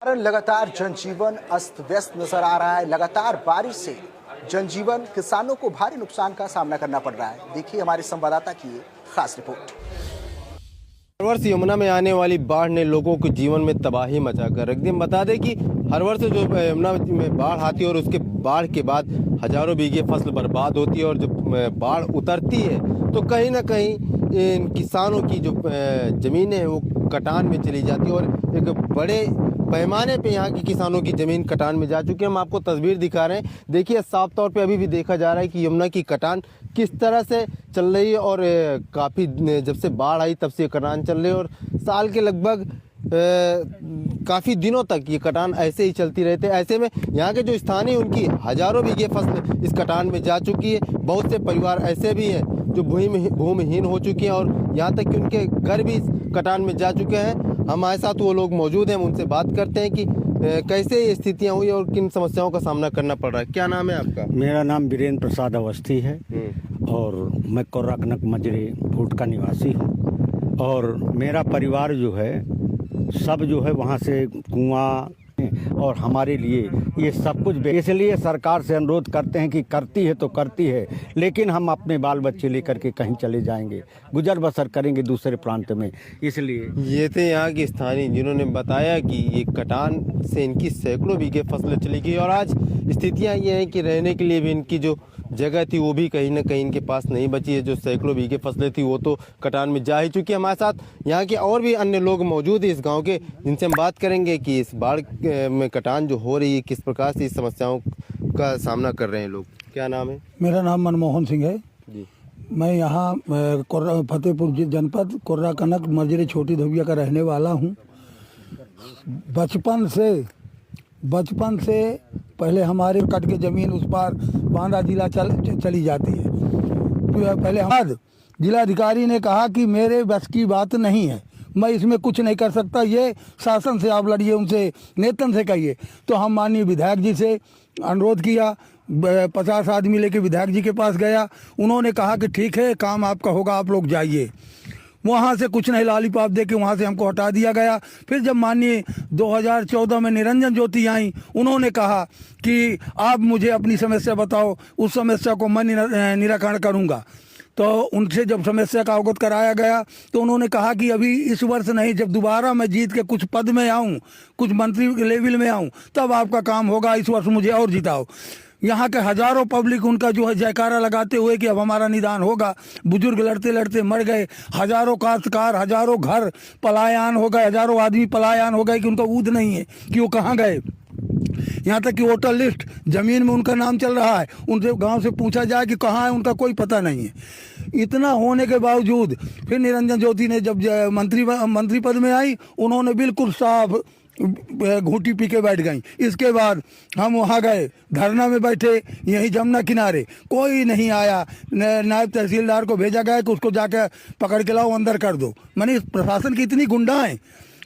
कारण लगातार जनजीवन अस्त व्यस्त नजर आ रहा है। लगातार बारिश से जनजीवन, किसानों को भारी नुकसान का सामना करना पड़ रहा है। देखिए हमारे संवाददाता की ये खास रिपोर्ट। हर वर्ष यमुना में आने वाली बाढ़ ने लोगों के जीवन में तबाही मचाकर रख दी। बता दें कि हर वर्ष जो यमुना में बाढ़ आती है और उसके बाढ़ के बाद हजारों बीघे फसल बर्बाद होती है और जब बाढ़ उतरती है तो कहीं ना कहीं इन किसानों की जो ज़मीन है वो कटान में चली जाती है और एक बड़े पैमाने पे यहाँ की किसानों की ज़मीन कटान में जा चुकी है। हम आपको तस्वीर दिखा रहे हैं। देखिए साफ तौर पे अभी भी देखा जा रहा है कि यमुना की कटान किस तरह से चल रही है और काफ़ी जब से बाढ़ आई तब से ये कटान चल रही है और साल के लगभग काफ़ी दिनों तक ये कटान ऐसे ही चलती रहते। ऐसे में यहाँ के जो स्थानीय उनकी हजारों बीघे फसल इस कटान में जा चुकी है। बहुत से परिवार ऐसे भी हैं जो भूमिहीन हो चुके हैं और यहाँ तक कि उनके घर भी इस कटान में जा चुके हैं। हमारे साथ वो लोग मौजूद हैं, हम उनसे बात करते हैं कि कैसे ये स्थितियाँ हुई और किन समस्याओं का सामना करना पड़ रहा है। क्या नाम है आपका? मेरा नाम वीरेंद्र प्रसाद अवस्थी है और मैं कोर्राकनक मजरे फूट का निवासी हूँ। और मेरा परिवार जो है सब जो है वहाँ से कुआं और हमारे लिए ये सब कुछ, इसलिए सरकार से अनुरोध करते हैं कि करती है तो करती है, लेकिन हम अपने बाल बच्चे लेकर के कहीं चले जाएंगे, गुजर बसर करेंगे दूसरे प्रांत में। इसलिए ये थे यहाँ के स्थानीय जिन्होंने बताया कि ये कटान से इनकी सैकड़ों बीघे फसलें चली गई और आज स्थितियाँ ये हैं कि रहने के लिए भी इनकी जो जगह थी वो भी कहीं ना कहीं इनके पास नहीं बची है। जो सैकड़ों बीघे फसलें थी वो तो कटान में जा ही चुकी है। हमारे साथ यहाँ के और भी अन्य लोग मौजूद हैं इस गांव के, जिनसे हम बात करेंगे कि इस बाढ़ में कटान जो हो रही है किस प्रकार से इस समस्याओं का सामना कर रहे हैं लोग। क्या नाम है? मेरा नाम मनमोहन सिंह है जी। मैं यहाँ फतेहपुर जनपद कोर्राकनक मजरे छोटी धोबिया का रहने वाला हूँ। बचपन से पहले हमारे कट के ज़मीन उस पार बांदा जिला चली जाती है। तो पहले हमारे जिलाधिकारी ने कहा कि मेरे बस की बात नहीं है, मैं इसमें कुछ नहीं कर सकता, ये शासन से आप लड़िए, उनसे नेतन से कहिए। तो हम माननीय विधायक जी से अनुरोध किया, 50 आदमी लेके विधायक जी के पास गया। उन्होंने कहा कि ठीक है काम आपका होगा, आप लोग जाइए। वहाँ से कुछ नहीं, लॉलीपॉप दे के वहाँ से हमको हटा दिया गया। फिर जब माननीय 2014 में निरंजन ज्योति आई, उन्होंने कहा कि आप मुझे अपनी समस्या बताओ, उस समस्या को मैं निराकरण करूँगा। तो उनसे जब समस्या का अवगत कराया गया तो उन्होंने कहा कि अभी इस वर्ष नहीं, जब दोबारा मैं जीत के कुछ पद में आऊँ, कुछ मंत्री लेवल में आऊँ, तब आपका काम होगा, इस वर्ष मुझे और जिताओ। यहाँ के हजारों पब्लिक उनका जो है जयकारा लगाते हुए कि अब हमारा निदान होगा। बुजुर्ग लड़ते लड़ते मर गए, हजारों काश्तकार, हजारों घर पलायन हो गए, हजारों आदमी पलायन हो गए कि उनका ऊद नहीं है कि वो कहाँ गए। यहाँ तक कि वोटर लिस्ट जमीन में उनका नाम चल रहा है, उनसे गांव से पूछा जाए कि कहाँ है, उनका कोई पता नहीं है। इतना होने के बावजूद फिर निरंजन ज्योति ने जब मंत्री पद में आई, उन्होंने बिल्कुल साफ घूंटी पी के बैठ गई। इसके बाद हम वहाँ गए, धरना में बैठे यहीं जमुना किनारे, कोई नहीं आया। नायब तहसीलदार को भेजा गया कि उसको जाकर पकड़ के लाओ, अंदर कर दो। माने प्रशासन की इतनी गुंडा है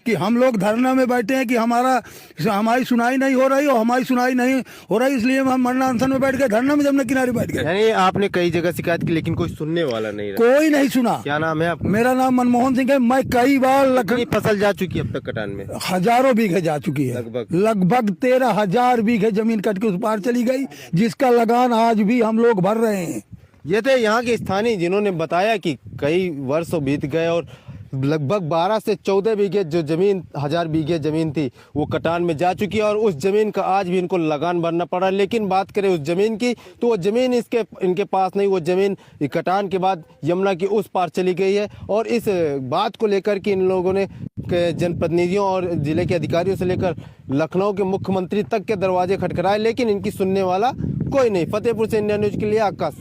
कि हम लोग धरना में बैठे हैं कि हमारी सुनाई नहीं हो रही, और हमारी सुनाई नहीं हो रही इसलिए हम मरना अनशन में बैठ गए, धरना में जमुना किनारे बैठ गए। यानी आपने कई जगह शिकायत की लेकिन कोई सुनने वाला नहीं रहा? कोई नहीं सुना। क्या नाम है आपका? मेरा नाम मनमोहन सिंह है। मैं कई बार कितनी फसल जा चुकी है अब तक कटान में? हजारों बीघे जा चुकी है, लगभग 13,000 बीघे जमीन कट के उस पार चली गई, जिसका लगान आज भी हम लोग भर रहे हैं। ये थे यहाँ के स्थानीय जिन्होंने बताया कि कई वर्षों बीत गए और लगभग 12 से 14 बीघे जो जमीन, 1000 बीघे जमीन थी वो कटान में जा चुकी है और उस जमीन का आज भी इनको लगान भरना पड़ा। लेकिन बात करें उस जमीन की तो वो जमीन इनके पास नहीं, वो जमीन कटान के बाद यमुना की उस पार चली गई है। और इस बात को लेकर के इन लोगों ने जनप्रतिनिधियों और जिले के अधिकारियों से लेकर लखनऊ के मुख्यमंत्री तक के दरवाजे खटखटाए, लेकिन इनकी सुनने वाला कोई नहीं। फतेहपुर से इंडिया न्यूज के लिए आकाश।